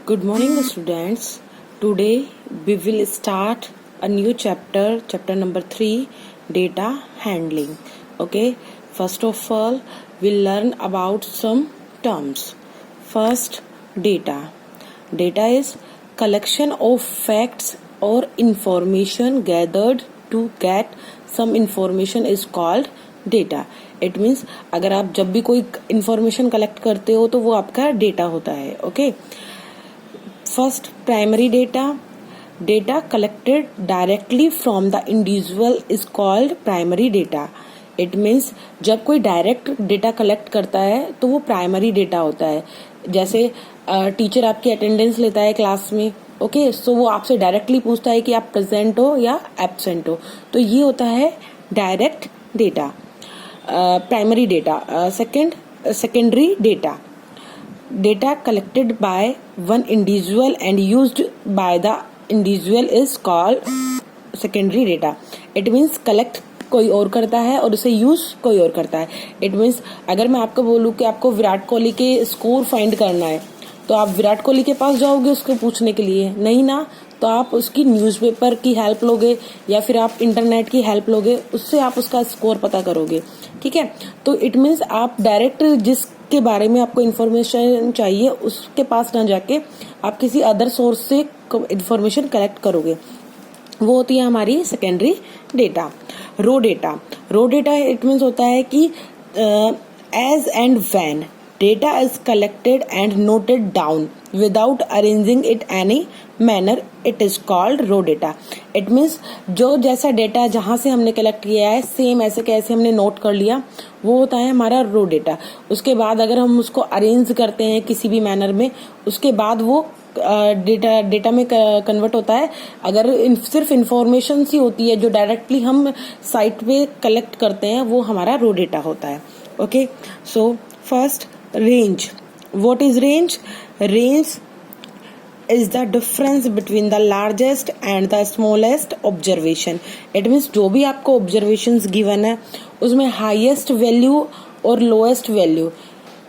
Good morning, students. Today we will start a new chapter, chapter number 3, data handling. Okay, first of all, we'll learn about some terms. First, data. Data is collection of facts or information gathered to get some information is called data. It means अगर आप जब भी कोई information collect करते हो तो वो आपका डेटा होता है. Okay, first primary data. Data collected directly from the individual is called primary data. It means जब कोई डायरेक्ट डेटा कलेक्ट करता है तो वो प्राइमरी डेटा होता है. जैसे टीचर आपकी अटेंडेंस लेता है क्लास में. ओके, सो वो आपसे डायरेक्टली पूछता है कि आप प्रेजेंट हो या एब्सेंट हो, तो ये होता है direct data, primary data. Secondary data. Data collected by one individual and used by the individual is called secondary data. It means collect कोई और करता है और उसे यूज कोई और करता है. It means अगर मैं आपको बोलूं कि आपको विराट कोहली के स्कोर फाइंड करना है तो आप विराट कोहली के पास जाओगे उसको पूछने के लिए? नहीं ना. तो आप उसकी न्यूज़पेपर की हेल्प लोगे या फिर आप इंटरनेट की हेल्प लोगे, उससे आप उसका स्कोर पता करोगे. ठीक है, तो इट मीन्स आप डायरेक्ट जिसके बारे में आपको इन्फॉर्मेशन चाहिए उसके पास ना जाके आप किसी अदर सोर्स से इन्फॉर्मेशन कलेक्ट करोगे. वो होती है हमारी secondary data. Raw data. Raw data it means होता है कि as and when data is collected and noted down without arranging it any manner, it is called raw data. It means जो जैसा डेटा जहां से हमने कलेक्ट किया है सेम ऐसे कैसे हमने नोट कर लिया, वो होता है हमारा रो डेटा. उसके बाद अगर हम उसको अरेंज करते हैं किसी भी मैनर में, उसके बाद वो डेटा में कन्वर्ट होता है. अगर सिर्फ इंफॉर्मेशन सी होती है जो डायरेक्टली हम साइट पे कलेक्ट करते हैं, वो हमारा रो डेटा होता है. Okay, so first range. What is range? Range is the difference between the largest and the smallest observation. It means जो भी आपको observations given है उसमें highest value और lowest value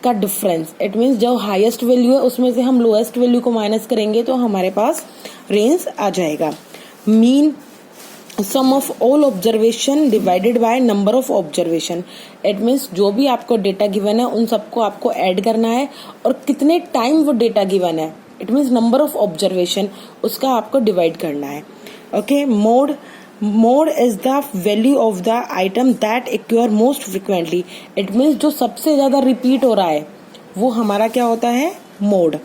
का difference. It means जो highest value है उसमें से हम lowest value को minus करेंगे तो हमारे पास range आ जाएगा. Mean sum of all observation divided by number of observation. It means जो भी आपको डेटा गिवन है उन सबको आपको ऐड करना है और कितने टाइम वो डेटा गिवन है, it means number of observation, उसका आपको डिवाइड करना है. Okay, mode is the value of the item that accrue most frequently. It means जो सबसे ज्यादा रिपीट हो रहा है वो हमारा क्या होता है? Mode.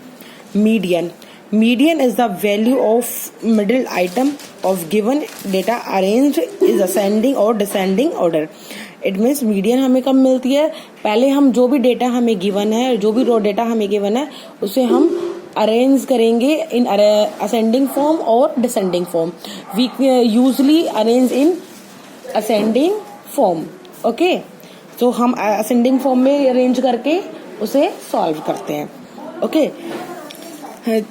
Median is the value of middle item of given data arranged is ascending or descending order. It means median हमें कब मिलती है? पहले हम जो भी डेटा हमें गिवन है, जो भी रो डेटा हमें गिवन है, उसे हम अरेंज करेंगे इन ascending form और descending form. We usually arrange in ascending form. Okay, तो हम ascending form में अरेंज करके उसे सॉल्व करते हैं. ओके,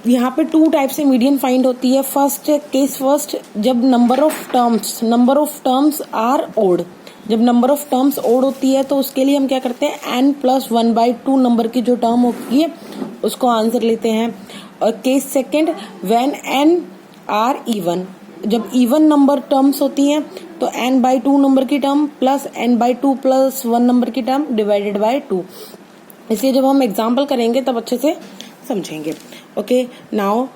यहाँ पे 2 टाइप से मीडियन फाइंड होती है. फर्स्ट जब number of terms are odd. जब नंबर ऑफ टर्म्स ओड होती है तो उसके लिए हम क्या करते हैं? n+1/2 नंबर की जो टर्म होती है उसको आंसर लेते हैं. और case second, when n are even. जब इवन नंबर टर्म्स होती हैं तो n/2 नंबर की टर्म प्लस n/2 + 1 नंबर की टर्म डिवाइडेड बाय 2. इसलिए जब हम एग्जाम्पल करेंगे तब अच्छे से समझेंगे. Okay, now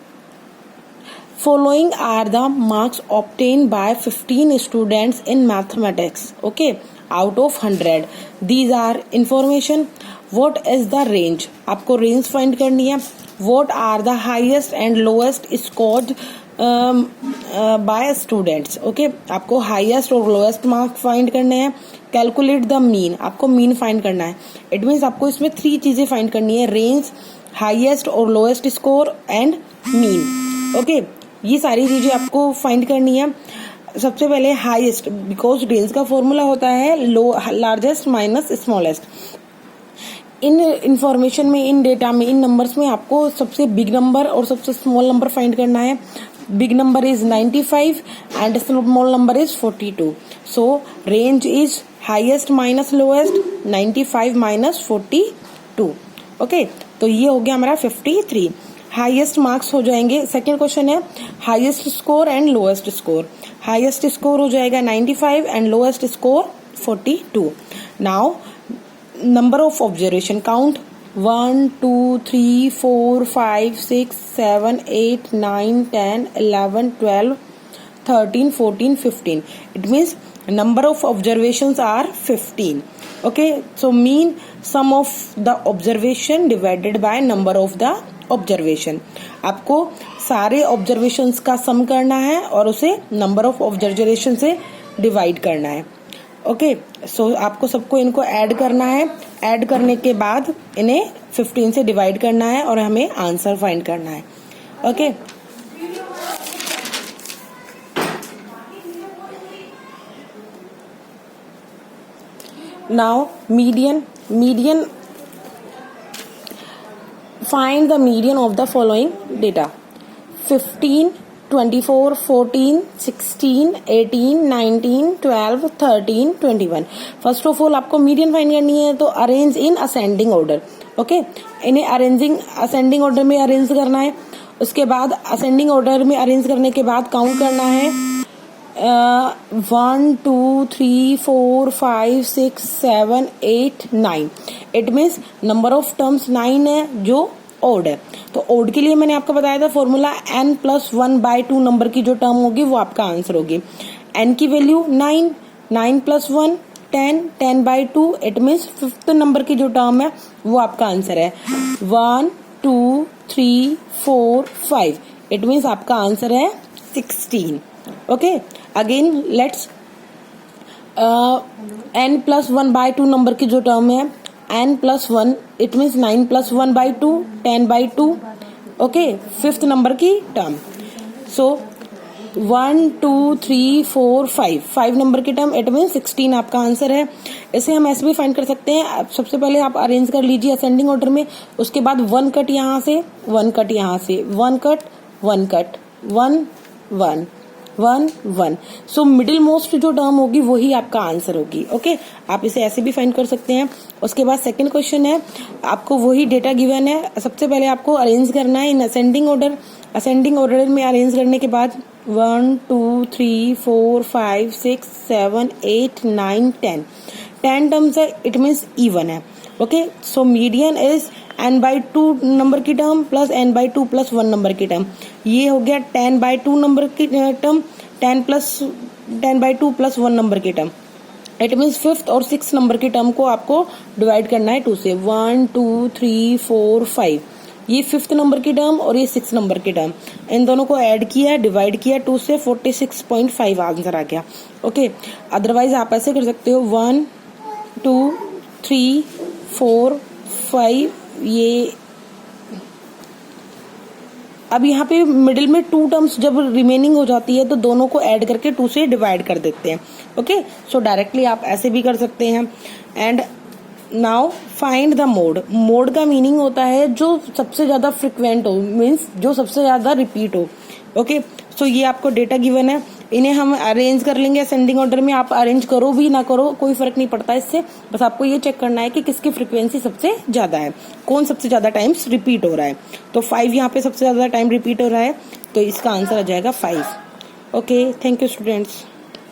following are the marks obtained by 15 students in mathematics. Okay, out of 100. These are information. What is the range? आपको range find करनी है. What are the highest and lowest scored by students? Okay, आपको highest और lowest mark find करने हैं. Calculate the mean. आपको mean find करना है. It means आपको इसमें 3 चीजें find करनी है: range, हाईएस्ट और lowest score and mean. Okay, ये सारी चीजें आपको फाइंड करनी है. सबसे पहले हाईएस्ट, बिकॉज रेंज का फॉर्मूला होता है लार्जेस्ट माइनस स्मॉलेस्ट. इन इंफॉर्मेशन में, इन डेटा में, इन नंबर्स में आपको सबसे बिग नंबर और सबसे स्मॉल नंबर फाइंड करना है. Big number is 95 and small number is 42. So range is highest minus lowest, 95 - 42. Okay, तो ये हो गया हमारा 53. हाईएस्ट मार्क्स हो जाएंगे। सेकेंड क्वेश्चन है highest score and lowest score. Highest score हो जाएगा 95 and lowest score 42। Now number of observation count 1 2 3 4 5 6 7 8 9 10 11 12 13 14 15. It means number of observations are 15. Okay, so mean sum of the observation divided by number of the observation. आपको सारे observations का sum करना है और उसे number of observation से divide करना है। ओके, सो आपको सबको इनको ऐड करना है। ऐड करने के बाद इन्हें 15 से डिवाइड करना है और हमें आंसर फाइंड करना है। Okay, now median find the median of the following data: 15, 24, 14, 16, 18, 19, 12, 13, 21. First of all आपको मीडियन फाइंड करनी है, तो arrange in ascending order. Okay, इन्हें असेंडिंग ऑर्डर में अरेंज करना है। उसके बाद असेंडिंग ऑर्डर में अरेंज करने के बाद काउंट करना है 1 2 3 4 5 6 7 8 9। It means number of terms 9 है जो ओड है। तो ओड के लिए मैंने आपको बताया था फॉर्मूला n+1/2 नंबर की जो टर्म होगी वो आपका आंसर होगी। n की value 9, 9 + 1 10, 10/2। It means fifth number की जो टर्म है वो आपका आंसर है 1 2 3 4 5। इट मीन्स आपका आंसर है 16। Okay, again let's n+1/2 number की जो टर्म है n+1, it means 9 + 1/2 10/2। Okay, fifth number की टर्म। सो 1 2 3 4 5 नंबर की टर्म, इट मीन्स 16 आपका आंसर है। इसे हम ऐसे भी फाइंड कर सकते हैं। सबसे पहले आप अरेंज कर लीजिए असेंडिंग ऑर्डर में। उसके बाद 1 कट यहाँ से, 1 कट यहाँ से, 1 cut 1 cut 1 1 1 1। So middle most जो टर्म होगी वही आपका आंसर होगी। ओके, आप इसे ऐसे भी फाइंड कर सकते हैं। उसके बाद सेकंड क्वेश्चन है, आपको वही डेटा गिवन है। सबसे पहले आपको अरेंज करना है in ascending order. Ascending order में अरेंज करने के बाद 1 2 3 4 5 6 7 8 9 10 टर्म्स है। इट मीन्स इवन है। Okay, so median is n/2 number की टर्म प्लस n/2 + 1 नंबर की टर्म। ये हो गया 10/2 नंबर की टर्म, 10/2 + 1 नंबर की टर्म। इट मीन्स फिफ्थ और सिक्स नंबर की टर्म को आपको डिवाइड करना है 2 से। 1 2 3 4 5, ये फिफ्थ नंबर की टर्म और ये सिक्स नंबर की टर्म, इन दोनों को ऐड किया, डिवाइड किया 2 से, 46.5 आंसर आ गया। ओके, अदरवाइज आप ऐसे कर सकते हो 1 2 3 4 5। ये अब यहाँ पे मिडिल में 2 टर्म्स जब रिमेनिंग हो जाती है तो दोनों को ऐड करके 2 से डिवाइड कर देते हैं। ओके, सो डायरेक्टली आप ऐसे भी कर सकते हैं। And now find the mode. Mode का मीनिंग होता है जो सबसे ज्यादा फ्रिक्वेंट हो, मीन्स जो सबसे ज्यादा रिपीट हो। ओके, सो ये आपको डेटा गिवन है, इन्हें हम अरेंज कर लेंगे असेंडिंग ऑर्डर में। आप अरेंज करो भी ना करो कोई फर्क नहीं पड़ता इससे, बस आपको ये चेक करना है कि किसकी फ्रीक्वेंसी सबसे ज्यादा है, कौन सबसे ज्यादा टाइम्स रिपीट हो रहा है। तो 5 यहाँ पे सबसे ज्यादा टाइम रिपीट हो रहा है, तो इसका आंसर आ जाएगा 5। Okay, thank you students.